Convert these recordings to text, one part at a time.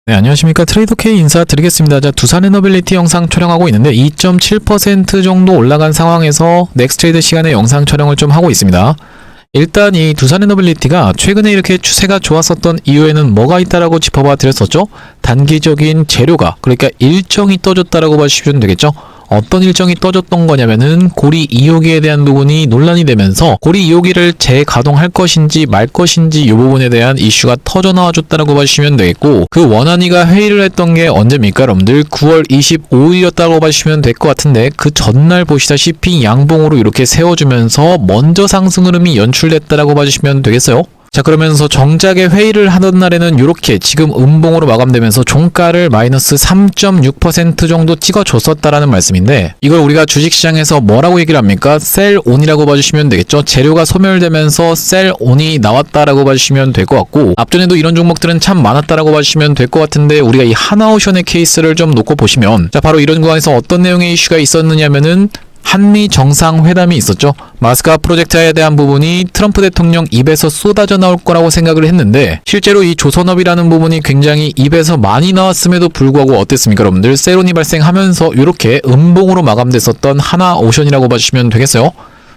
네, 안녕하십니까. 트레이더 K 인사드리겠습니다. 자, 두산에너빌리티 영상 촬영하고 있는데 2.7% 정도 올라간 상황에서 넥스트레이드 시간에 영상 촬영을 좀 하고 있습니다. 일단 이 두산에너빌리티가 최근에 이렇게 추세가 좋았었던 이유에는 뭐가 있다라고 짚어봐 드렸었죠. 단기적인 재료가, 그러니까 일정이 떠졌다라고 봐주시면 되겠죠. 어떤 일정이 떠졌던 거냐면은 고리 2호기에 대한 부분이 논란이 되면서 고리 2호기를 재가동할 것인지 말 것인지 이 부분에 대한 이슈가 터져 나와줬다라고 봐주시면 되겠고, 그 원안위가 회의를 했던 게 언제입니까 여러분들? 9월 25일이었다고 봐주시면 될 것 같은데, 그 전날 보시다시피 양봉으로 이렇게 세워주면서 먼저 상승 흐름이 연출됐다라고 봐주시면 되겠어요. 자, 그러면서 정작에 회의를 하던 날에는 이렇게 지금 음봉으로 마감되면서 종가를 마이너스 3.6% 정도 찍어줬었다라는 말씀인데, 이걸 우리가 주식시장에서 뭐라고 얘기를 합니까? 셀온이라고 봐주시면 되겠죠. 재료가 소멸되면서 셀온이 나왔다라고 봐주시면 될 것 같고, 앞전에도 이런 종목들은 참 많았다라고 봐주시면 될 것 같은데, 우리가 이 하나오션의 케이스를 좀 놓고 보시면, 자, 바로 이런 구간에서 어떤 내용의 이슈가 있었느냐면은 한미 정상회담이 있었죠. 마스크바 프로젝트에 대한 부분이 트럼프 대통령 입에서 쏟아져 나올 거라고 생각을 했는데, 실제로 이 조선업이라는 부분이 굉장히 입에서 많이 나왔음에도 불구하고 어땠습니까 여러분들? 셀온이 발생하면서 이렇게 음봉으로 마감됐었던 하나오션이라고 봐주시면 되겠어요.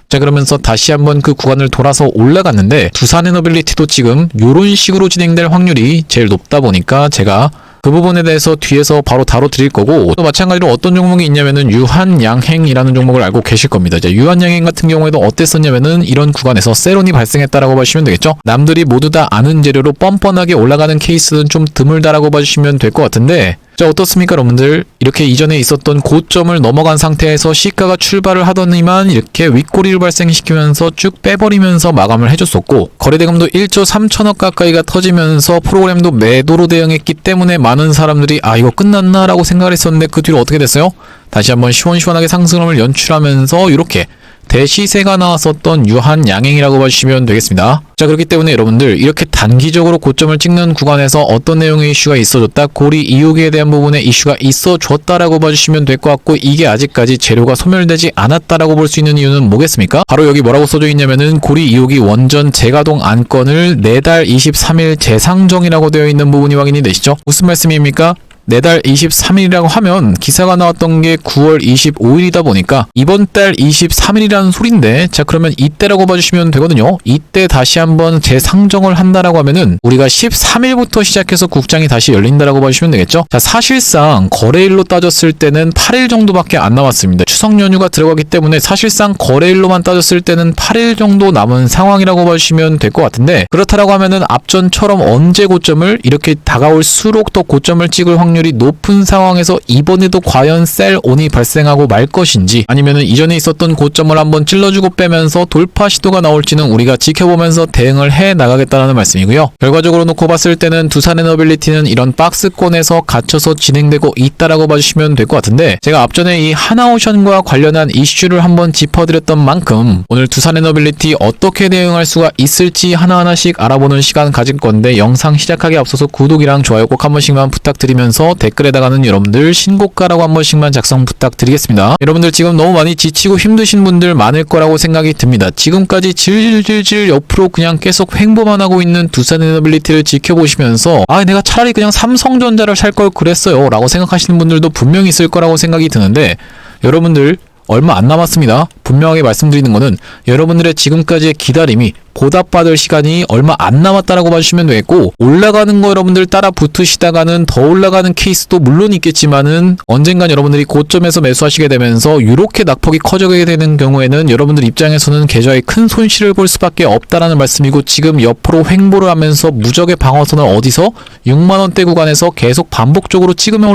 자, 그러면서 다시 한번 그 구간을 돌아서 올라갔는데, 두산에너빌리티도 지금 이런 식으로 진행될 확률이 제일 높다 보니까 제가 그 부분에 대해서 뒤에서 바로 다뤄드릴 거고, 또 마찬가지로 어떤 종목이 있냐면은 유한양행이라는 종목을 알고 계실 겁니다. 이제 유한양행 같은 경우에도 어땠었냐면은 이런 구간에서 셀온이 발생했다라고 봐주시면 되겠죠. 남들이 모두 다 아는 재료로 뻔뻔하게 올라가는 케이스는 좀 드물다라고 봐주시면 될 것 같은데, 자, 어떻습니까 여러분들? 이렇게 이전에 있었던 고점을 넘어간 상태에서 시가가 출발을 하더니만 이렇게 윗꼬리를 발생시키면서 쭉 빼버리면서 마감을 해줬었고, 거래대금도 1조 3천억 가까이가 터지면서 프로그램도 매도로 대응했기 때문에 많은 사람들이 아, 이거 끝났나? 라고 생각을 했었는데, 그 뒤로 어떻게 됐어요? 다시 한번 시원시원하게 상승을 연출하면서 이렇게 대시세가 나왔었던 유한양행이라고 봐주시면 되겠습니다. 자, 그렇기 때문에 여러분들 이렇게 단기적으로 고점을 찍는 구간에서 어떤 내용의 이슈가 있어줬다, 고리 2호기에 대한 부분에 이슈가 있어줬다라고 봐주시면 될 것 같고, 이게 아직까지 재료가 소멸되지 않았다라고 볼 수 있는 이유는 뭐겠습니까? 바로 여기 뭐라고 써져 있냐면은 고리 2호기 원전 재가동 안건을 내달 23일 재상정이라고 되어 있는 부분이 확인이 되시죠? 무슨 말씀입니까? 내달 23일이라고 하면 기사가 나왔던 게 9월 25일이다 보니까 이번 달 23일이라는 소린데, 자, 그러면 이때라고 봐주시면 되거든요. 이때 다시 한번 재상정을 한다라고 하면은 우리가 13일부터 시작해서 국장이 다시 열린다라고 봐주시면 되겠죠. 자, 사실상 거래일로 따졌을 때는 8일 정도밖에 안 남았습니다. 추석 연휴가 들어가기 때문에 사실상 거래일로만 따졌을 때는 8일 정도 남은 상황이라고 봐주시면 될 것 같은데, 그렇다라고 하면은 앞전처럼 언제 고점을 이렇게 다가올수록 더 고점을 찍을 확률이 높은 상황에서 이번에도 과연 셀온이 발생하고 말 것인지, 아니면은 이전에 있었던 고점을 한번 찔러주고 빼면서 돌파 시도가 나올지는 우리가 지켜보면서 대응을 해 나가겠다는 말씀이고요. 결과적으로 놓고 봤을 때는 두산에너빌리티는 이런 박스권에서 갇혀서 진행되고 있다라고 봐주시면 될 것 같은데, 제가 앞전에 이 하나오션과 관련한 이슈를 한번 짚어드렸던 만큼 오늘 두산에너빌리티 어떻게 대응할 수가 있을지 하나하나씩 알아보는 시간 가질 건데, 영상 시작하기 앞서서 구독이랑 좋아요 꼭 한 번씩만 부탁드리면서 댓글에다가는 여러분들 신고가라고 한 번씩만 작성 부탁드리겠습니다. 여러분들 지금 너무 많이 지치고 힘드신 분들 많을 거라고 생각이 듭니다. 지금까지 질질질 옆으로 그냥 계속 횡보만 하고 있는 두산에너빌리티를 지켜보시면서 아, 내가 차라리 그냥 삼성전자를 살 걸 그랬어요 라고 생각하시는 분들도 분명히 있을 거라고 생각이 드는데, 여러분들 얼마 안 남았습니다. 분명하게 말씀드리는 거는 여러분들의 지금까지의 기다림이 보답받을 시간이 얼마 안 남았다라고 봐주시면 되겠고, 올라가는 거 여러분들 따라 붙으시다가는 더 올라가는 케이스도 물론 있겠지만은 언젠간 여러분들이 고점에서 매수하시게 되면서 이렇게 낙폭이 커져가게 되는 경우에는 여러분들 입장에서는 계좌에 큰 손실을 볼 수밖에 없다라는 말씀이고, 지금 옆으로 횡보를 하면서 무적의 방어선을 어디서 6만원대 구간에서 계속 반복적으로 찍으면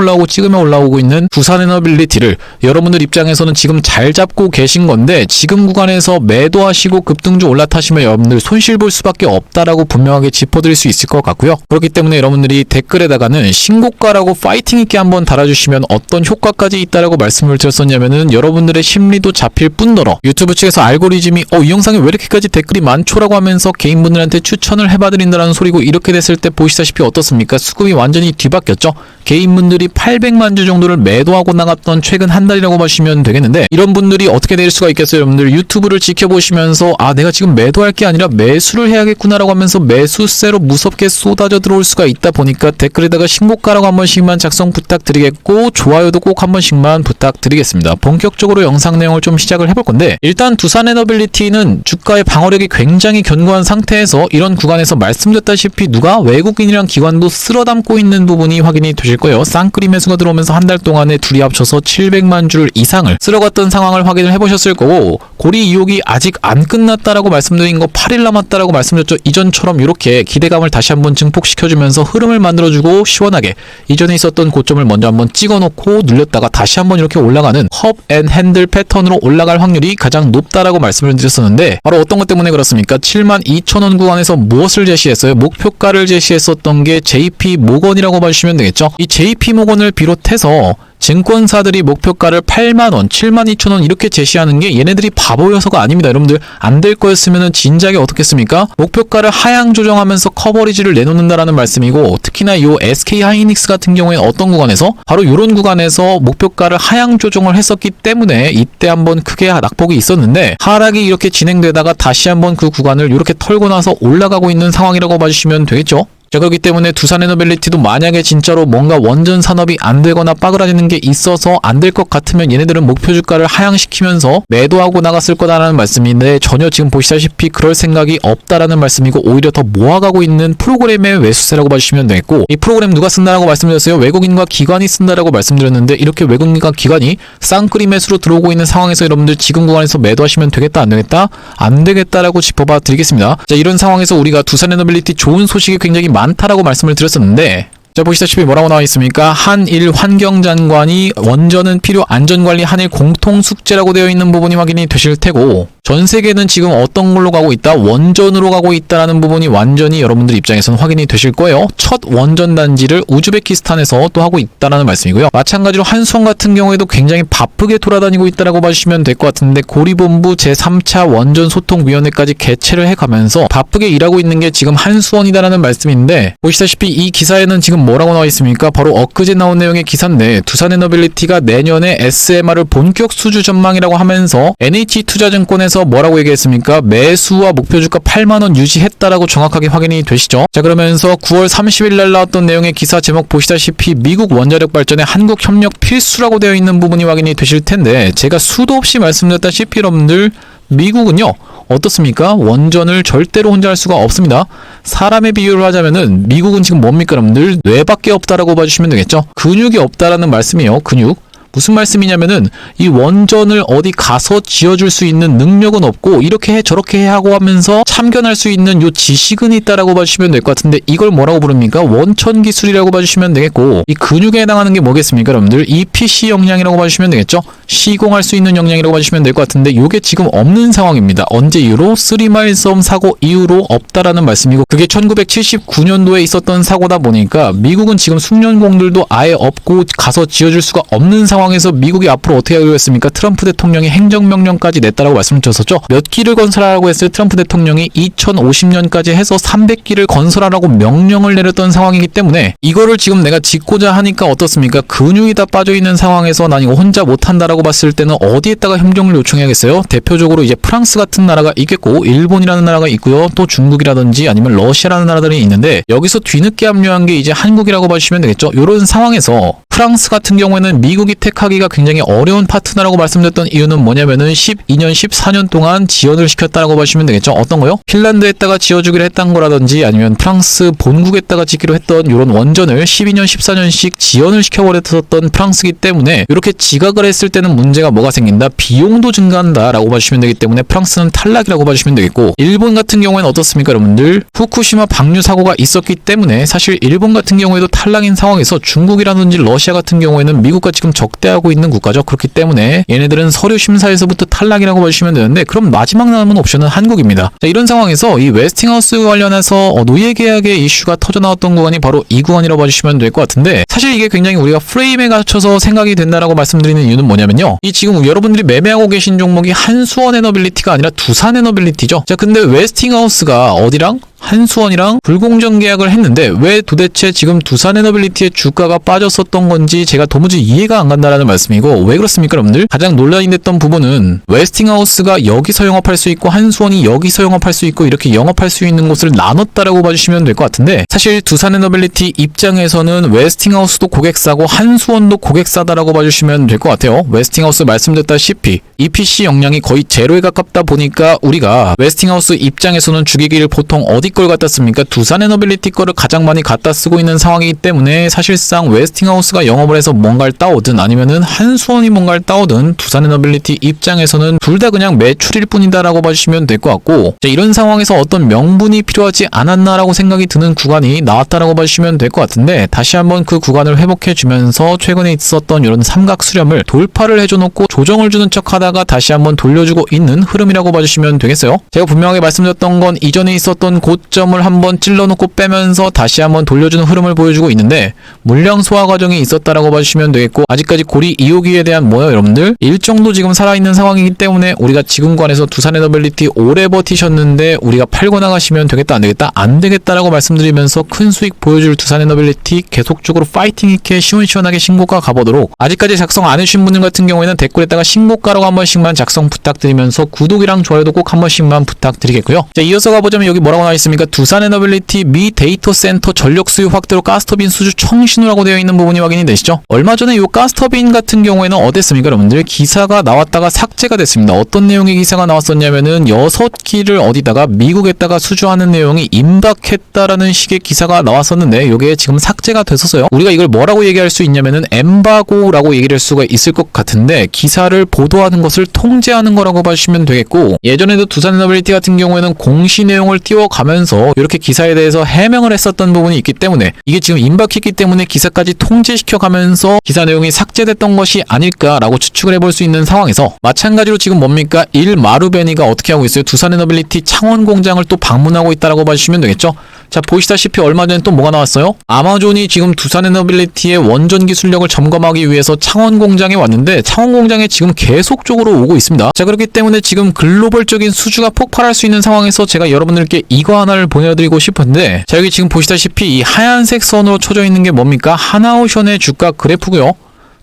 올라오고 있는 두산에너빌리티를 여러분들 입장에서는 지금 잘 잡고 계신 건데, 지금 구간에서 매도하시고 급등주 올라타시면 여러분들 손실 볼 수밖에 없다라고 분명하게 짚어드릴 수 있을 것 같고요. 그렇기 때문에 여러분들이 댓글에다가는 신고가라고 파이팅 있게 한번 달아주시면 어떤 효과까지 있다라고 말씀을 드렸었냐면은 여러분들의 심리도 잡힐 뿐더러 유튜브 측에서 알고리즘이 이 영상에 왜 이렇게까지 댓글이 많죠라고 하면서 개인분들한테 추천을 해봐드린다는 소리고, 이렇게 됐을 때 보시다시피 어떻습니까? 수급이 완전히 뒤바뀌었죠. 개인분들이 800만 주 정도를 매도하고 나갔던 최근 한 달이라고 보시면 되겠는데, 이런 분들이 어떻게 될 수가 있겠어요? 여러분들 유튜브를 지켜보시면서 아, 내가 지금 매도할 게 아니라 아니라 매수를 해야겠구나라고 하면서 매수세로 무섭게 쏟아져 들어올 수가 있다 보니까 댓글에다가 신고가라고 한 번씩만 작성 부탁드리겠고 좋아요도 꼭 한 번씩만 부탁드리겠습니다. 본격적으로 영상 내용을 좀 시작을 해볼 건데, 일단 두산에너빌리티는 주가의 방어력이 굉장히 견고한 상태에서 이런 구간에서 말씀드렸다시피 누가 외국인이랑 기관도 쓸어담고 있는 부분이 확인이 되실 거예요. 쌍끌이 매수가 들어오면서 한 달 동안에 둘이 합쳐서 700만 줄 이상을 쓸어갔던 상황을 확인을 해보셨을 거고, 고리 이혹이 아직 안 끝났다라고 말씀드린 거 8일 남았다라고 말씀드렸죠. 이전처럼 이렇게 기대감을 다시 한번 증폭시켜주면서 흐름을 만들어주고 시원하게 이전에 있었던 고점을 먼저 한번 찍어놓고 눌렸다가 다시 한번 이렇게 올라가는 컵 앤 핸들 패턴으로 올라갈 확률이 가장 높다라고 말씀을 드렸었는데, 바로 어떤 것 때문에 그렇습니까? 72,000원 구간에서 무엇을 제시했어요? 목표가를 제시했었던 게 JP모건이라고 봐주시면 되겠죠. 이 JP모건을 비롯해서 증권사들이 목표가를 8만원, 72,000원 이렇게 제시하는 게 얘네들이 바보여서가 아닙니다. 여러분들 안 될 거였으면 진작에 어떻겠습니까? 목표가를 하향 조정하면서 커버리지를 내놓는다라는 말씀이고, 특히나 요 SK하이닉스 같은 경우에는 어떤 구간에서 바로 이런 구간에서 목표가를 하향 조정을 했었기 때문에 이때 한번 크게 낙폭이 있었는데, 하락이 이렇게 진행되다가 다시 한번 그 구간을 이렇게 털고 나서 올라가고 있는 상황이라고 봐주시면 되겠죠. 자, 그렇기 때문에 두산에너빌리티도 만약에 진짜로 뭔가 원전 산업이 안 되거나 빠그라지는 게 있어서 안 될 것 같으면 얘네들은 목표 주가를 하향시키면서 매도하고 나갔을 거다라는 말씀인데, 전혀 지금 보시다시피 그럴 생각이 없다라는 말씀이고, 오히려 더 모아가고 있는 프로그램의 매수세라고 봐주시면 되겠고, 이 프로그램 누가 쓴다라고 말씀드렸어요? 외국인과 기관이 쓴다라고 말씀드렸는데, 이렇게 외국인과 기관이 쌍끌이 매수로 들어오고 있는 상황에서 여러분들 지금 구간에서 매도하시면 되겠다 안 되겠다? 안 되겠다라고 짚어봐 드리겠습니다. 자, 이런 상황에서 우리가 두산에너빌리티 좋은 소식이 굉장히 많다라고 말씀을 드렸었는데, 자, 보시다시피 뭐라고 나와 있습니까? 한일 환경장관이 원전은 필요 안전관리 한일 공통 숙제라고 되어 있는 부분이 확인이 되실 테고, 전 세계는 지금 어떤 걸로 가고 있다? 원전으로 가고 있다라는 부분이 완전히 여러분들 입장에서는 확인이 되실 거예요. 첫 원전 단지를 우즈베키스탄에서 또 하고 있다라는 말씀이고요. 마찬가지로 한수원 같은 경우에도 굉장히 바쁘게 돌아다니고 있다라고 봐주시면 될 것 같은데, 고리본부 제3차 원전소통위원회까지 개최를 해가면서 바쁘게 일하고 있는 게 지금 한수원이다라는 말씀인데, 보시다시피 이 기사에는 지금 뭐라고 나와 있습니까? 바로 엊그제 나온 내용의 기사인데, 두산에너빌리티가 내년에 SMR을 본격 수주 전망이라고 하면서 NH투자증권에서 뭐라고 얘기했습니까? 매수와 목표 주가 8만원 유지했다라고 정확하게 확인이 되시죠? 자, 그러면서 9월 30일 날 나왔던 내용의 기사 제목 보시다시피 미국 원자력 발전에 한국 협력 필수라고 되어 있는 부분이 확인이 되실 텐데, 제가 수도 없이 말씀드렸다시피 여러분들 미국은요 어떻습니까? 원전을 절대로 혼자 할 수가 없습니다. 사람의 비유를 하자면은 미국은 지금 뭡니까 여러분들? 뇌밖에 없다라고 봐주시면 되겠죠. 근육이 없다라는 말씀이에요. 근육. 무슨 말씀이냐면은 이 원전을 어디 가서 지어줄 수 있는 능력은 없고, 이렇게 해 저렇게 해 하고 하면서 참견할 수 있는 요 지식은 있다라고 봐주시면 될 것 같은데, 이걸 뭐라고 부릅니까? 원천 기술이라고 봐주시면 되겠고, 이 근육에 해당하는 게 뭐겠습니까 여러분들? EPC 역량이라고 봐주시면 되겠죠. 시공할 수 있는 역량이라고 봐주시면 될 것 같은데, 요게 지금 없는 상황입니다. 언제 이후로? 쓰리마일 섬 사고 이후로 없다라는 말씀이고, 그게 1979년도에 있었던 사고다 보니까 미국은 지금 숙련공들도 아예 없고 가서 지어줄 수가 없는 상황 에서 미국이 앞으로 어떻게 하기로 했습니까? 트럼프 대통령이 행정명령까지 냈다라고 말씀을 드렸었죠. 몇 기를 건설하라고 했어요? 트럼프 대통령이 2050년까지 해서 300기를 건설하라고 명령을 내렸던 상황이기 때문에, 이거를 지금 내가 짓고자 하니까 어떻습니까? 근육이 다 빠져있는 상황에서 난 이거 혼자 못한다라고 봤을 때는 어디에다가 협력을 요청해야겠어요? 대표적으로 이제 프랑스 같은 나라가 있겠고, 일본이라는 나라가 있고요. 또 중국이라든지 아니면 러시아라는 나라들이 있는데, 여기서 뒤늦게 합류한 게 이제 한국이라고 봐주시면 되겠죠. 이런 상황에서 프랑스 같은 경우에는 미국이 택하기가 굉장히 어려운 파트너라고 말씀드렸던 이유는 뭐냐면은 12년, 14년 동안 지원을 시켰다라고 보시면 되겠죠. 어떤 거요? 핀란드에다가 지어주기로 했던 거라든지 아니면 프랑스 본국에다가 짓기로 했던 이런 원전을 12년, 14년씩 지원을 시켜버렸었던 프랑스이기 때문에, 이렇게 지각을 했을 때는 문제가 뭐가 생긴다? 비용도 증가한다라고 봐주시면 되기 때문에 프랑스는 탈락이라고 봐주시면 되겠고, 일본 같은 경우에는 어떻습니까 여러분들? 후쿠시마 방류 사고가 있었기 때문에 사실 일본 같은 경우에도 탈락인 상황에서 중국이라든지 러시아 같은 경우에는 미국과 지금 적대하고 있는 국가죠. 그렇기 때문에 얘네들은 서류 심사에서부터 탈락이라고 봐주시면 되는데, 그럼 마지막 남은 옵션은 한국입니다. 자, 이런 상황에서 이 웨스팅하우스 관련해서 노예 계약의 이슈가 터져 나왔던 구간이 바로 이 구간이라고 봐주시면 될 것 같은데, 사실 이게 굉장히 우리가 프레임에 갖춰서 생각이 된다라고 말씀드리는 이유는 뭐냐면요, 이 지금 여러분들이 매매하고 계신 종목이 한수원 에너빌리티가 아니라 두산 에너빌리티죠. 자, 근데 웨스팅하우스가 어디랑 한수원이랑 불공정 계약을 했는데 왜 도대체 지금 두산에너빌리티의 주가가 빠졌었던 건지 제가 도무지 이해가 안 간다라는 말씀이고, 왜 그렇습니까 여러분들? 가장 논란이 됐던 부분은 웨스팅하우스가 여기서 영업할 수 있고 한수원이 여기서 영업할 수 있고 이렇게 영업할 수 있는 곳을 나눴다라고 봐주시면 될 것 같은데, 사실 두산에너빌리티 입장에서는 웨스팅하우스도 고객사고 한수원도 고객사다라고 봐주시면 될 것 같아요. 웨스팅하우스 말씀드렸다시피 EPC 역량이 거의 제로에 가깝다 보니까 우리가 웨스팅하우스 입장에서는 주기기를 보통 어디 걸 갖다 씁니까? 두산에너빌리티 거를 가장 많이 갖다 쓰고 있는 상황이기 때문에 사실상 웨스팅하우스가 영업을 해서 뭔가를 따오든 아니면은 한수원이 뭔가를 따오든 두산에너빌리티 입장에서는 둘 다 그냥 매출일 뿐이다라고 봐주시면 될 것 같고, 이런 상황에서 어떤 명분이 필요하지 않았나라고 생각이 드는 구간이 나왔다라고 봐주시면 될 것 같은데, 다시 한번 그 구간을 회복해주면서 최근에 있었던 이런 삼각 수렴을 돌파를 해줘놓고 조정을 주는 척 하다가 다시 한번 돌려주고 있는 흐름이라고 봐주시면 되겠어요. 제가 분명하게 말씀드렸던 건 이전에 있었던 고점을 한번 찔러놓고 빼면서 다시 한번 돌려주는 흐름을 보여주고 있는데, 물량 소화 과정이 있었다라고 봐주시면 되겠고, 아직까지 고리 2호기에 대한 뭐예요 여러분들? 일정도 지금 살아있는 상황이기 때문에 우리가 지금 관에서 두산에너빌리티 오래 버티셨는데 우리가 팔고 나가시면 되겠다 안되겠다? 안되겠다라고 말씀드리면서 큰 수익 보여줄 두산에너빌리티 계속적으로 파이팅 있게 시원시원하게 신고가 가보도록, 아직까지 작성 안 해주신 분들 같은 경우에는 댓글에다가 신고가라고 한 번씩만 작성 부탁드리면서 구독이랑 좋아요도 꼭 한 번씩만 부탁드리겠고요. 자, 이어서 가보자면 여기 뭐라고 나와 있습니까? 두산에너빌리티 미 데이터 센터 전력 수요 확대로 가스터빈 수주 청신호라고 되어 있는 부분이 확인이 되시죠? 얼마 전에 이 가스터빈 같은 경우에는 어땠습니까 여러분들? 기사가 나왔다가 삭제가 됐습니다. 어떤 내용의 기사가 나왔었냐면은 6기를 어디다가 미국에다가 수주하는 내용이 임박했다라는 식의 기사가 나왔었는데, 이게 지금 삭제가 됐었어요. 우리가 이걸 뭐라고 얘기할 수 있냐면은 엠바고라고 얘기를 할 수가 있을 것 같은데, 기사를 보도하는 것을 통제하는 거라고 봐주시면 되겠고, 예전에도 두산에너빌리티 같은 경우에는 공시 내용을 띄워가면서 이렇게 기사에 대해서 해명을 했었던 부분이 있기 때문에, 이게 지금 임박했기 때문에 기사까지 통제시켜가면서 기사 내용이 삭제됐던 것이 아닐까라고 추측을 해볼 수 있는 상황에서, 마찬가지로 지금 뭡니까? 마루베니가 어떻게 하고 있어요? 두산에너빌리티 창원 공장을 또 방문하고 있다라고 봐주시면 되겠죠? 자, 보시다시피 얼마 전에 또 뭐가 나왔어요? 아마존이 지금 두산에너빌리티의 원전 기술력을 점검하기 위해서 창원 공장에 왔는데, 창원 공장에 지금 계속적으로 오고 있습니다. 자, 그렇기 때문에 지금 글로벌적인 수주가 폭발할 수 있는 상황에서 제가 여러분들께 이거 하나를 보여드리고 싶은데, 자, 여기 지금 보시다시피 이 하얀색 선으로 쳐져 있는 게 뭡니까? 하나오션의 주가 그래프고요.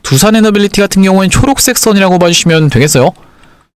두산에너빌리티 같은 경우에는 초록색 선이라고 봐주시면 되겠어요.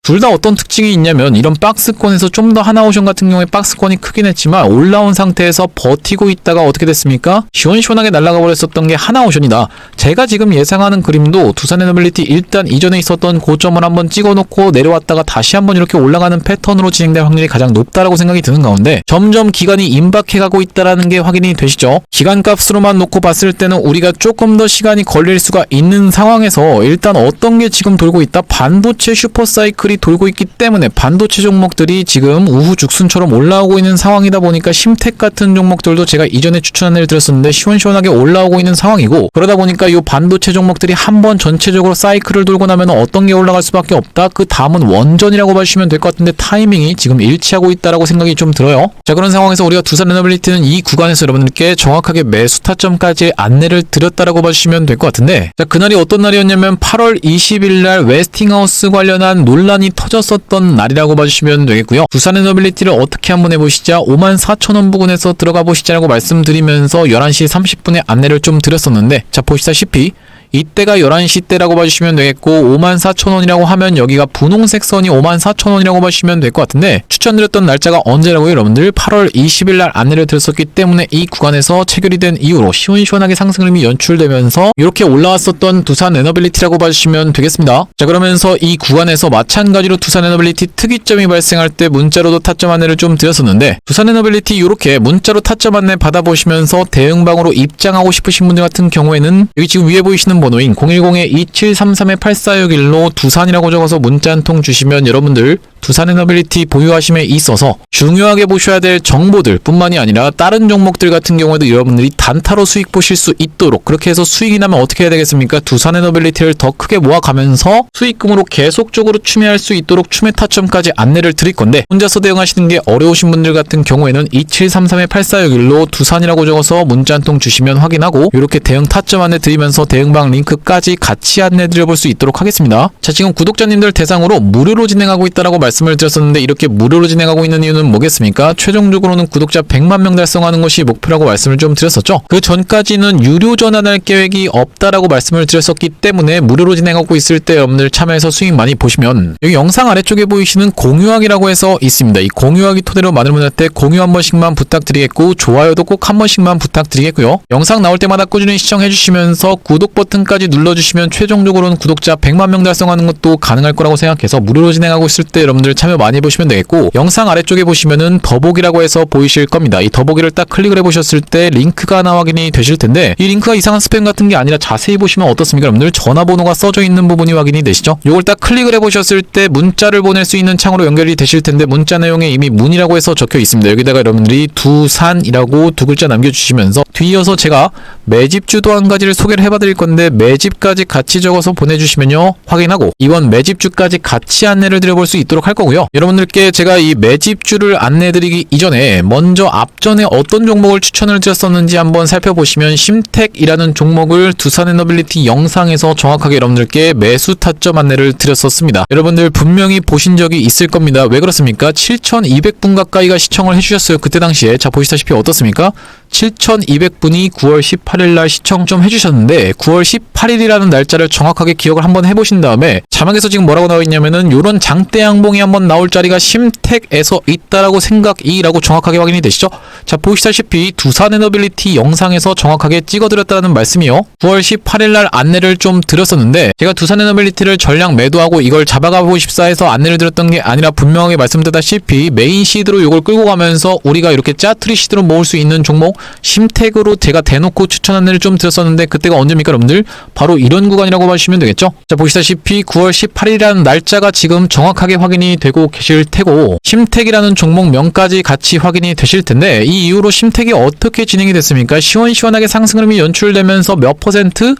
둘 다 어떤 특징이 있냐면, 이런 박스권에서 좀 더 하나오션 같은 경우에 박스권이 크긴 했지만 올라온 상태에서 버티고 있다가 어떻게 됐습니까? 시원시원하게 날아가 버렸었던 게 하나오션이다. 제가 지금 예상하는 그림도 두산에너빌리티 일단 이전에 있었던 고점을 한번 찍어놓고 내려왔다가 다시 한번 이렇게 올라가는 패턴으로 진행될 확률이 가장 높다라고 생각이 드는 가운데, 점점 기간이 임박해가고 있다라는 게 확인이 되시죠? 기간값으로만 놓고 봤을 때는 우리가 조금 더 시간이 걸릴 수가 있는 상황에서 일단 어떤 게 지금 돌고 있다? 반도체 슈퍼사이클이 돌고 있기 때문에 반도체 종목들이 지금 우후 죽순처럼 올라오고 있는 상황이다 보니까 심텍 같은 종목들도 제가 이전에 추천 안내를 드렸었는데 시원시원하게 올라오고 있는 상황이고, 그러다 보니까 이 반도체 종목들이 한번 전체적으로 사이클을 돌고 나면 어떤 게 올라갈 수밖에 없다? 그 다음은 원전이라고 봐주시면 될 것 같은데, 타이밍이 지금 일치하고 있다라고 생각이 좀 들어요. 자, 그런 상황에서 우리가 두산에너빌리티는 이 구간에서 여러분들께 정확하게 매수 타점까지 안내를 드렸다라고 봐주시면 될 것 같은데, 자, 그날이 어떤 날이었냐면 8월 20일 날 웨스팅하우스 관련한 논란이 터졌었던 날이라고 봐주시면 되겠고요. 두산에너빌리티를 어떻게 한번 해보시자 54,000원 부근에서 들어가 보시자라고 말씀드리면서 11시 30분에 안내를 좀 드렸었는데, 자, 보시다시피 이때가 11시 때라고 봐주시면 되겠고, 54,000원이라고 하면 여기가 분홍색 선이 54,000원이라고 봐주시면 될 것 같은데, 추천드렸던 날짜가 언제라고요 여러분들? 8월 20일 날 안내를 드렸었기 때문에 이 구간에서 체결이 된 이후로 시원시원하게 상승 흐름이 연출되면서 이렇게 올라왔었던 두산에너빌리티라고 봐주시면 되겠습니다. 자, 그러면서 이 구간에서 마찬가지로 두산에너빌리티 특이점이 발생할 때 문자로도 타점 안내를 좀 드렸었는데, 두산에너빌리티 이렇게 문자로 타점 안내 받아보시면서 대응방으로 입장하고 싶으신 분들 같은 경우에는 여기 지금 위에 보이시는 번호인 010-2733-8461로 두산이라고 적어서 문자 한 통 주시면 여러분들 두산에너빌리티 보유하심에 있어서 중요하게 보셔야 될 정보들 뿐만이 아니라 다른 종목들 같은 경우에도 여러분들이 단타로 수익 보실 수 있도록, 그렇게 해서 수익이 나면 어떻게 해야 되겠습니까? 두산에너빌리티를 더 크게 모아가면서 수익금으로 계속적으로 추매할 수 있도록 추매 타점까지 안내를 드릴 건데, 혼자서 대응하시는 게 어려우신 분들 같은 경우에는 2733-8461로 두산이라고 적어서 문자 한 통 주시면 확인하고 이렇게 대응 타점 안내 드리면서 대응방 링크까지 같이 안내 드려볼 수 있도록 하겠습니다. 자, 지금 구독자님들 대상으로 무료로 진행하고 있다라고 말씀을 드렸었는데 이렇게 무료로 진행하고 있는 이유는 뭐겠습니까? 최종적으로는 구독자 100만 명 달성하는 것이 목표라고 말씀을 좀 드렸었죠. 그 전까지는 유료 전환할 계획이 없다라고 말씀을 드렸었기 때문에 무료로 진행하고 있을 때 여러분들 참여해서 수익 많이 보시면 여기 영상 아래쪽에 보이시는 공유하기라고 해서 있습니다. 이 공유하기 토대로 많은 분들한테 공유 한 번씩만 부탁드리겠고 좋아요도 꼭 한 번씩만 부탁드리겠고요. 영상 나올 때마다 꾸준히 시청해 주시면서 구독 버튼까지 눌러주시면 최종적으로는 구독자 100만 명 달성하는 것도 가능할 거라고 생각해서 무료로 진행하고 있을 때 여러분들 참여 많이 해보시면 되겠고, 영상 아래쪽에 보시면은 더보기라고 해서 보이실 겁니다. 이 더보기를 딱 클릭을 해보셨을 때 링크가 하나 확인이 되실 텐데, 이 링크가 이상한 스팸 같은 게 아니라 자세히 보시면 어떻습니까? 여러분들 전화번호가 써져 있는 부분이 확인이 되시죠? 요걸 딱 클릭을 해보셨을 때 문자를 보낼 수 있는 창으로 연결이 되실 텐데, 문자 내용에 이미 문이라고 해서 적혀 있습니다. 여기다가 여러분들이 두산이라고 두 글자 남겨주시면서 뒤이어서 제가 매집주도 한 가지를 소개를 해봐드릴 건데, 매집까지 같이 적어서 보내주시면요 확인하고 이번 매집주까지 같이 안내를 드려볼 수 있도록 할 거고요. 여러분들께 제가 이 매집주를 안내드리기 이전에 먼저 앞전에 어떤 종목을 추천을 드렸었는지 한번 살펴보시면, 심택이라는 종목을 두산에너빌리티 영상에서 정확하게 여러분들께 매수 타점 안내를 드렸었습니다. 여러분들 분명히 보신 적이 있을 겁니다. 왜 그렇습니까? 7,200분 가까이가 시청을 해주셨어요. 그때 당시에. 자, 보시다시피 어떻습니까? 7,200분이 9월 18일날 시청 좀 해주셨는데, 9월 18일이라는 날짜를 정확하게 기억을 한번 해보신 다음에 자막에서 지금 뭐라고 나와있냐면은 요런 장대 양봉이 한번 나올 자리가 심택에서 있다라고 생각이라고 정확하게 확인이 되시죠? 자, 보시다시피 두산에너빌리티 영상에서 정확하게 찍어드렸다는 말씀이요. 9월 18일날 안내를 좀 드렸었는데, 제가 두산에너빌리티를 전량 매도하고 이걸 잡아가보고 싶사 해서 안내를 드렸던 게 아니라 분명하게 말씀드렸다시피 메인 시드로 요걸 끌고 가면서 우리가 이렇게 짜투리 시드로 모을 수 있는 종목 심택으로 제가 대놓고 추천 안내를 좀 드렸었는데, 그때가 언제입니까 여러분들? 바로 이런 구간이라고 봐주시면 되겠죠? 자, 보시다시피 9월 18일이라는 날짜가 지금 정확하게 확인이 되고 계실 테고, 심택이라는 종목명까지 같이 확인이 되실 텐데, 이 이후로 심택이 어떻게 진행이 됐습니까? 시원시원하게 상승 흐름이 연출되면서 몇 퍼센트?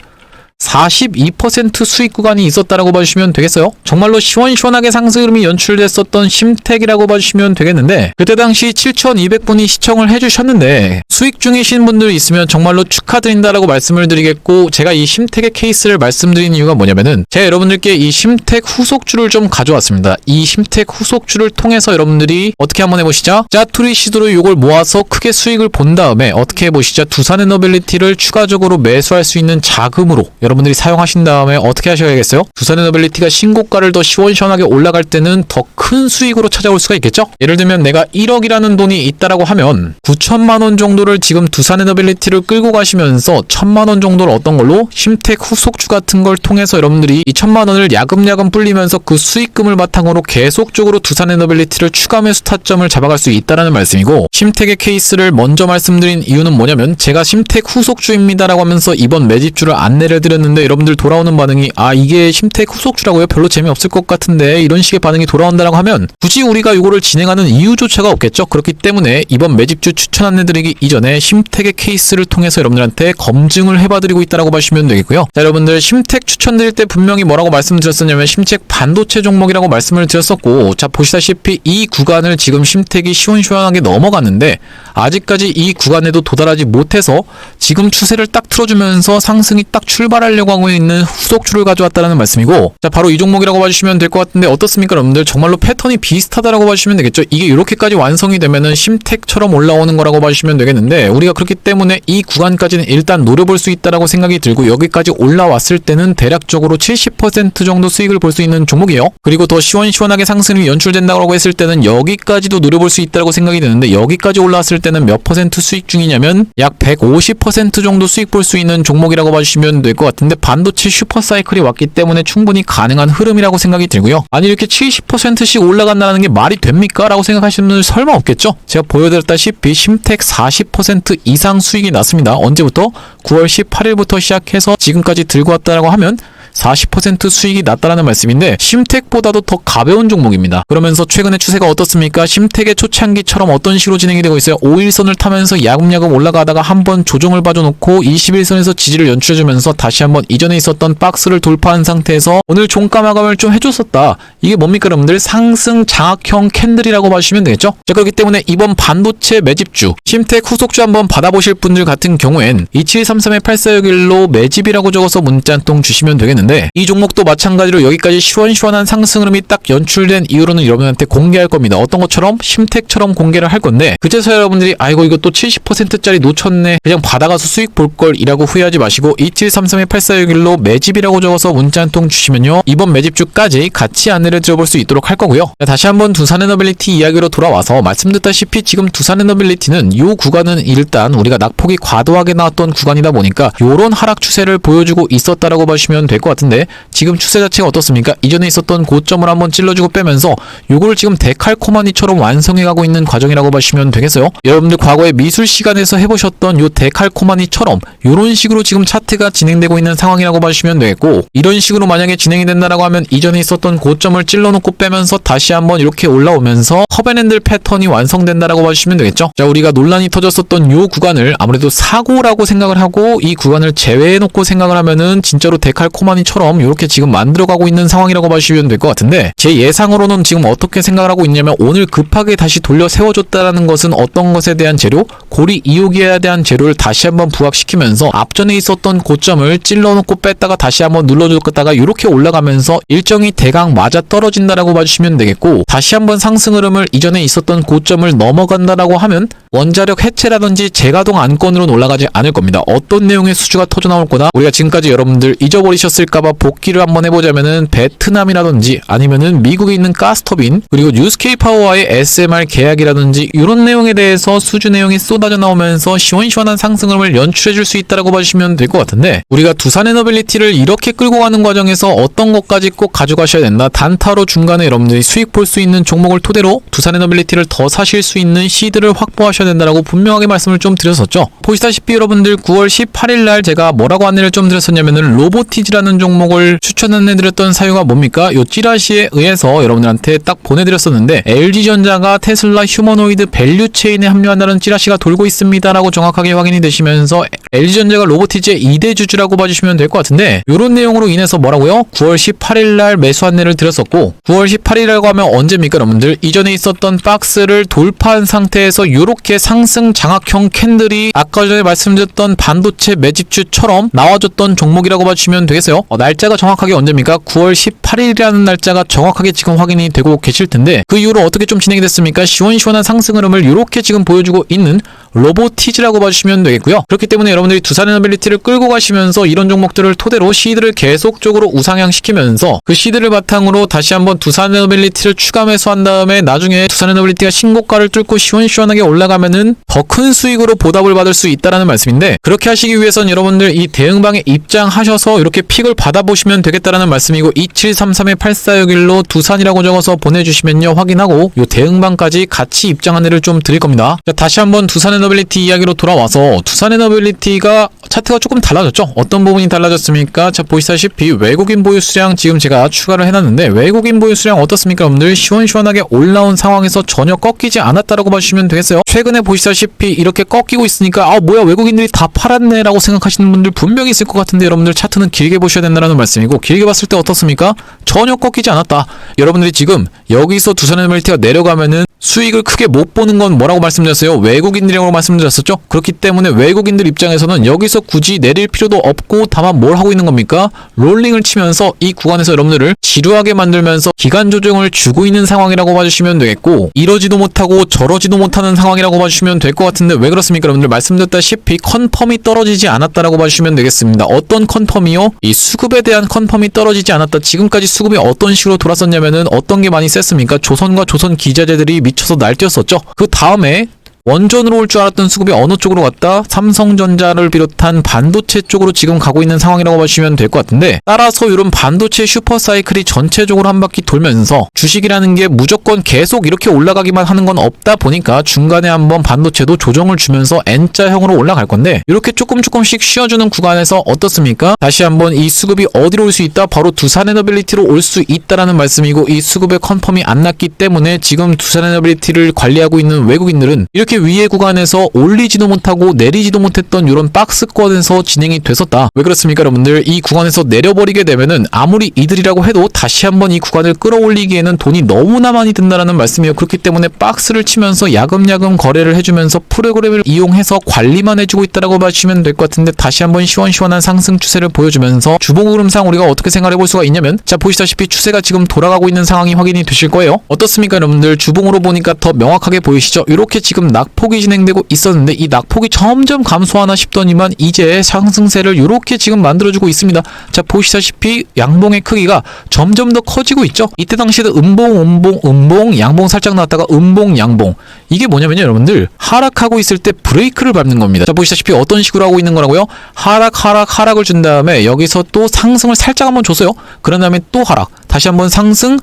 42% 수익 구간이 있었다라고 봐주시면 되겠어요. 정말로 시원시원하게 상승 흐름이 연출됐었던 심택이라고 봐주시면 되겠는데, 그때 당시 7,200분이 시청을 해주셨는데 수익 중이신 분들 있으면 정말로 축하드린다라고 말씀을 드리겠고, 제가 이 심택의 케이스를 말씀드린 이유가 뭐냐면은, 제가 여러분들께 이 심택 후속주를 좀 가져왔습니다. 이 심택 후속주를 통해서 여러분들이 어떻게 한번 해보시죠? 짜투리 시도로 이걸 모아서 크게 수익을 본 다음에 어떻게 해보시죠? 두산에너빌리티를 추가적으로 매수할 수 있는 자금으로 여러분들이 사용하신 다음에 어떻게 하셔야겠어요? 두산에너빌리티가 신고가를 더 시원시원하게 올라갈 때는 더 큰 수익으로 찾아올 수가 있겠죠? 예를 들면 내가 1억이라는 돈이 있다라고 하면 9천만 원 정도를 지금 두산에너빌리티를 끌고 가시면서 1,000만 원 정도를 어떤 걸로 심택 후속주 같은 걸 통해서 여러분들이 이 1,000만 원을 야금야금 불리면서 그 수익금을 바탕으로 계속적으로 두산에너빌리티를 추가 매수 타점을 잡아갈 수 있다라는 말씀이고, 심택의 케이스를 먼저 말씀드린 이유는 뭐냐면, 제가 심택 후속주입니다라고 하면서 이번 매집주를 안내를 드렸는데 여러분들 돌아오는 반응이, 아 이게 심택 후속주라고요? 별로 재미없을 것 같은데, 이런 식의 반응이 돌아온다라고 하면 굳이 우리가 이거를 진행하는 이유조차가 없겠죠. 그렇기 때문에 이번 매집주 추천 안내드리기 이전에 심택의 케이스를 통해서 여러분들한테 검증을 해봐드리고 있다라고 보시면 되겠고요. 자, 여러분들 심택 추천드릴 때 분명히 뭐라고 말씀드렸었냐면 심택 반도체 종목이라고 말씀을 드렸었고, 자 보시다시피 이 구간을 지금 심택이 시원시원하게 넘어갔는데 아직까지 이 구간에도 도달하지 못해서 지금 추세를 딱 틀어주면서 상승이 딱 출발하려고 하고 있는 후속주를 가져왔다는 말씀이고, 자 바로 이 종목이라고 봐주시면 될 것 같은데 어떻습니까 여러분들? 정말로 패턴이 비슷하다라고 봐주시면 되겠죠. 이게 이렇게까지 완성이 되면은 심택처럼 올라오는 거라고 봐주시면 되겠는데, 우리가 그렇기 때문에 이 구간까지는 일단 노려볼 수 있다라고 생각이 들고, 여기까지 올라왔을 때는 대략적으로 70% 정도 수익을 볼 수 있는 종목이에요. 그리고 더 시원시원하게 상승이 연출된다고 했을 때는 여기까지도 노려볼 수 있다라고 생각이 드는데, 여기까지 올라왔을 때는 몇 퍼센트 수익 중이냐면 약 150% 정도 수익 볼 수 있는 종목이라고 봐주시면 될 것 같은데, 반도체 슈퍼사이클이 왔기 때문에 충분히 가능한 흐름이라고 생각이 들고요. 아니 이렇게 70%씩 올라간다는 게 말이 됩니까? 라고 생각하시는 분들 설마 없겠죠? 제가 보여드렸다시피 심택 40% 이상 수익이 났습니다. 언제부터? 9월 18일부터 시작해서 지금까지 들고 왔다라고 하면 40% 수익이 났다라는 말씀인데, 심택보다도 더 가벼운 종목입니다. 그러면서 최근의 추세가 어떻습니까? 심택의 초창기처럼 어떤 식으로 진행이 되고 있어요? 5일선을 타면서 야금야금 올라가다가 한번 조정을 봐줘놓고 21선에서 지지를 연출해주면서 다시 한번 이전에 있었던 박스를 돌파한 상태에서 오늘 종가 마감을 좀 해줬었다. 이게 뭡니까 여러분들? 상승 장악형 캔들이라고 봐주시면 되겠죠? 자, 그렇기 때문에 이번 반도체 매집주 심택 후속주 한번 받아보실 분들 같은 경우엔 2733-8461로 매집이라고 적어서 문자 한 통 주시면 되겠는데, 있는데 이 종목도 마찬가지로 여기까지 시원시원한 상승 흐름이 딱 연출된 이후로는 여러분한테 공개할 겁니다. 어떤 것처럼 심택처럼 공개를 할 건데 그제서 여러분들이 아이고 이거 또 70%짜리 놓쳤네 그냥 받아가서 수익 볼걸 이라고 후회하지 마시고 2733-8461로 매집이라고 적어서 문자 한 통 주시면요 이번 매집주까지 같이 안내를 드려볼 수 있도록 할 거고요. 다시 한번 두산에너빌리티 이야기로 돌아와서 말씀드렸다시피 지금 두산에너빌리티는 이 구간은 일단 우리가 낙폭이 과도하게 나왔던 구간이다 보니까 요런 하락 추세를 보여주고 있었다라고 보시면 될 것 같은데 지금 추세 자체가 어떻습니까? 이전에 있었던 고점을 한번 찔러주고 빼면서 요걸 지금 데칼코마니처럼 완성해가고 있는 과정이라고 보시면 되겠어요. 여러분들 과거에 미술 시간에서 해보셨던 요 데칼코마니처럼 요런 식으로 지금 차트가 진행되고 있는 상황이라고 보시면 되겠고 이런 식으로 만약에 진행이 된다라고 하면 이전에 있었던 고점을 찔러놓고 빼면서 다시 한번 이렇게 올라오면서 컵앤핸들 패턴이 완성된다라고 보시면 되겠죠. 자, 우리가 논란이 터졌었던 요 구간을 아무래도 사고라고 생각을 하고 이 구간을 제외해놓고 생각을 하면은 진짜로 데칼코마니처럼 이렇게 지금 만들어가고 있는 상황이라고 보시면 될 것 같은데 제 예상으로는 지금 어떻게 생각을 하고 있냐면 오늘 급하게 다시 돌려 세워줬다라는 것은 어떤 것에 대한 재료? 고리 이오기에 대한 재료를 다시 한번 부각시키면서 앞전에 있었던 고점을 찔러놓고 뺐다가 다시 한번 눌러줬다가 이렇게 올라가면서 일정이 대강 맞아 떨어진다라고 봐주시면 되겠고 다시 한번 상승 흐름을 이전에 있었던 고점을 넘어간다라고 하면 원자력 해체라든지 재가동 안건으로는 올라가지 않을 겁니다. 어떤 내용의 수주가 터져 나올 거다? 우리가 지금까지 여러분들 잊어버리셨을까봐 복기를 한번 해보자면은 베트남이라든지 아니면은 미국에 있는 가스터빈 그리고 뉴스케이 파워와의 SMR 계약이라든지 이런 내용에 대해서 수주 내용이 쏟아져 나오면서 시원시원한 상승을 연출해줄 수 있다라고 봐주시면 될 것 같은데 우리가 두산에너빌리티를 이렇게 끌고 가는 과정에서 어떤 것까지 꼭 가져가셔야 된다. 단타로 중간에 여러분들이 수익 볼 수 있는 종목을 토대로 두산에너빌리티를 더 사실 수 있는 시드를 확보하셔야 된다라고 분명하게 말씀을 좀 드렸었죠. 보시다시피 여러분들 9월 18일 날 제가 뭐라고 안내를 좀 드렸었냐면은 로보티즈라는 종목을 추천 안내드렸던 사유가 뭡니까? 요 찌라시에 의해서 여러분들한테 딱 보내드렸었는데 LG전자가 테슬라 휴머노이드 밸류체인에 합류한다는 찌라시가 돌고 있습니다라고 정확하게 확인이 되시면서 LG전자가 로보티즈의 2대 주주라고 봐주시면 될 것 같은데 요런 내용으로 인해서 뭐라고요? 9월 18일 날 매수 안내를 드렸었고 9월 18일이라고 하면 언제입니까 여러분들? 이전에 있었던 박스를 돌파한 상태에서 요렇게 상승 장악형 캔들이 아까 전에 말씀드렸던 반도체 매집주처럼 나와줬던 종목이라고 봐주시면 되겠어요. 날짜가 정확하게 언제입니까? 9월 18일이라는 날짜가 정확하게 지금 확인이 되고 계실 텐데 그 이후로 어떻게 좀 진행이 됐습니까? 시원시원한 상승 흐름을 이렇게 지금 보여주고 있는 로보티즈라고 봐주시면 되겠고요. 그렇기 때문에 여러분들이 두산에너빌리티를 끌고 가시면서 이런 종목들을 토대로 시드를 계속적으로 우상향시키면서 그 시드를 바탕으로 다시 한번 두산에너빌리티를 추가 매수한 다음에 나중에 두산에너빌리티가 신고가를 뚫고 시원시원하게 올라가면은 더 큰 수익으로 보답을 받을 수 있다라는 말씀인데 그렇게 하시기 위해선 여러분들 이 대응방에 입장하셔서 이렇게 픽을 받아보시면 되겠다라는 말씀이고 2733-8461로 두산이라고 적어서 보내주시면요 확인하고 이 대응방까지 같이 입장 안내를 좀 드릴 겁니다. 자, 다시 한번 두산에너빌리티 이야기로 돌아와서 두산에너빌리티가 차트가 조금 달라졌죠. 어떤 부분이 달라졌습니까? 자, 보시다시피 외국인 보유 수량 지금 제가 추가를 해놨는데 외국인 보유 수량 어떻습니까 여러분들? 시원시원하게 올라온 상황에서 전혀 꺾이지 않았다라고 봐주시면 되겠어요. 최근에 보시다시피 이렇게 꺾이고 있으니까 아 뭐야 외국인들이 다 팔았네 라고 생각하시는 분들 분명히 있을 것 같은데 여러분들 차트는 길게 보셔야 된다는 말씀이고 길게 봤을 때 어떻습니까? 전혀 꺾이지 않았다. 여러분들이 지금 여기서 두산에너빌리티가 내려가면은 수익을 크게 못 보는 건 뭐라고 말씀드렸어요? 외국인들이라고 말씀드렸었죠? 그렇기 때문에 외국인들 입장에서는 여기서 굳이 내릴 필요도 없고 다만 뭘 하고 있는 겁니까? 롤링을 치면서 이 구간에서 여러분들을 지루하게 만들면서 기간 조정을 주고 있는 상황이라고 봐주시면 되겠고 이러지도 못하고 저러지도 못하는 상황이라고 봐주시면 될 것 같은데 왜 그렇습니까? 여러분들 말씀드렸다시피 컨펌이 떨어지지 않았다라고 봐주시면 되겠습니다. 어떤 컨펌이요? 이 수급에 대한 컨펌이 떨어지지 않았다. 지금까지 수급이 어떤 식으로 돌았었냐면은 어떤 게 많이 셌습니까? 조선과 조선 기자재들이 미쳐서 날뛰었었죠. 그 다음에 원전으로 올 줄 알았던 수급이 어느 쪽으로 갔다? 삼성전자를 비롯한 반도체 쪽으로 지금 가고 있는 상황이라고 보시면 될 것 같은데 따라서 이런 반도체 슈퍼사이클이 전체적으로 한 바퀴 돌면서 주식이라는 게 무조건 계속 이렇게 올라가기만 하는 건 없다 보니까 중간에 한번 반도체도 조정을 주면서 N자형으로 올라갈 건데 이렇게 조금씩 쉬어주는 구간에서 어떻습니까? 다시 한번 이 수급이 어디로 올 수 있다? 바로 두산에너빌리티로 올 수 있다라는 말씀이고 이 수급의 컨펌이 안 났기 때문에 지금 두산에너빌리티를 관리하고 있는 외국인들은 이렇게 이렇게 위에 구간에서 올리지도 못하고 내리지도 못했던 이런 박스권에서 진행이 됐었다. 왜 그렇습니까 여러분들? 이 구간에서 내려버리게 되면은 아무리 이들이라고 해도 다시 한번 이 구간을 끌어올리기에는 돈이 너무나 많이 든다라는 말씀이에요. 그렇기 때문에 박스를 치면서 야금야금 거래를 해주면서 프로그램을 이용해서 관리만 해주고 있다라고 봐주시면 될 것 같은데, 다시 한번 시원시원한 상승 추세를 보여주면서 주봉 흐름상 우리가 어떻게 생각해 볼 수가 있냐면, 자 보시다시피 추세가 지금 돌아가고 있는 상황이 확인이 되실 거예요. 어떻습니까 여러분들? 주봉으로 보니까 더 명확하게 보이시죠? 이렇게 지금 낙폭이 진행되고 있었는데 이 낙폭이 점점 감소하나 싶더니만 이제 상승세를 이렇게 지금 만들어주고 있습니다. 자 보시다시피 양봉의 크기가 점점 더 커지고 있죠. 이때 당시에도 음봉 양봉 살짝 나왔다가 음봉 양봉, 이게 뭐냐면요 여러분들, 하락하고 있을 때 브레이크를 밟는 겁니다. 자 보시다시피 어떤 식으로 하고 있는 거라고요? 하락을 준 다음에 여기서 또 상승을 살짝 한번 줬어요. 그런 다음에 또 하락, 다시 한번 상승.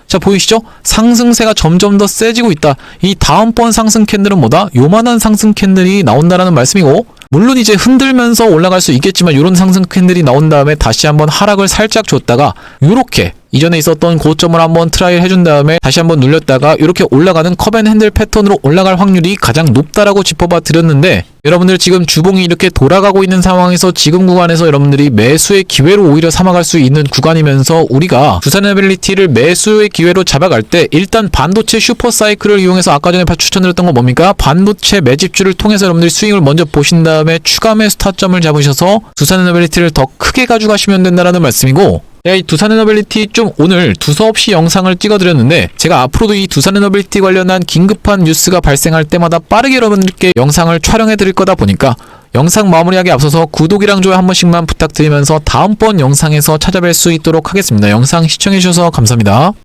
자 보이시죠? 상승세가 점점 더 세지고 있다. 이 다음번 상승 캔들은 뭐다? 요만한 상승 캔들이 나온다라는 말씀이고, 물론 이제 흔들면서 올라갈 수 있겠지만 이런 상승 캔들이 나온 다음에 다시 한번 하락을 살짝 줬다가 요렇게 이전에 있었던 고점을 한번 트라이를 해준 다음에 다시 한번 눌렸다가 이렇게 올라가는 컵앤핸들 패턴으로 올라갈 확률이 가장 높다라고 짚어봐 드렸는데, 여러분들 지금 주봉이 이렇게 돌아가고 있는 상황에서 지금 구간에서 여러분들이 매수의 기회로 오히려 삼아갈 수 있는 구간이면서, 우리가 두산에너빌리티를 매수의 기회로 잡아갈 때 일단 반도체 슈퍼사이클을 이용해서 아까 전에 추천드렸던 거 뭡니까? 반도체 매집주를 통해서 여러분들이 스윙을 먼저 보신 다음에 추가 매수 타점을 잡으셔서 두산에너빌리티를 더 크게 가져가시면 된다라는 말씀이고, 이 두산에너빌리티 좀 오늘 두서없이 영상을 찍어드렸는데, 제가 앞으로도 이 두산에너빌리티 관련한 긴급한 뉴스가 발생할 때마다 빠르게 여러분들께 영상을 촬영해드릴 거다 보니까 영상 마무리하기 앞서서 구독이랑 좋아요 한 번씩만 부탁드리면서 다음번 영상에서 찾아뵐 수 있도록 하겠습니다. 영상 시청해주셔서 감사합니다.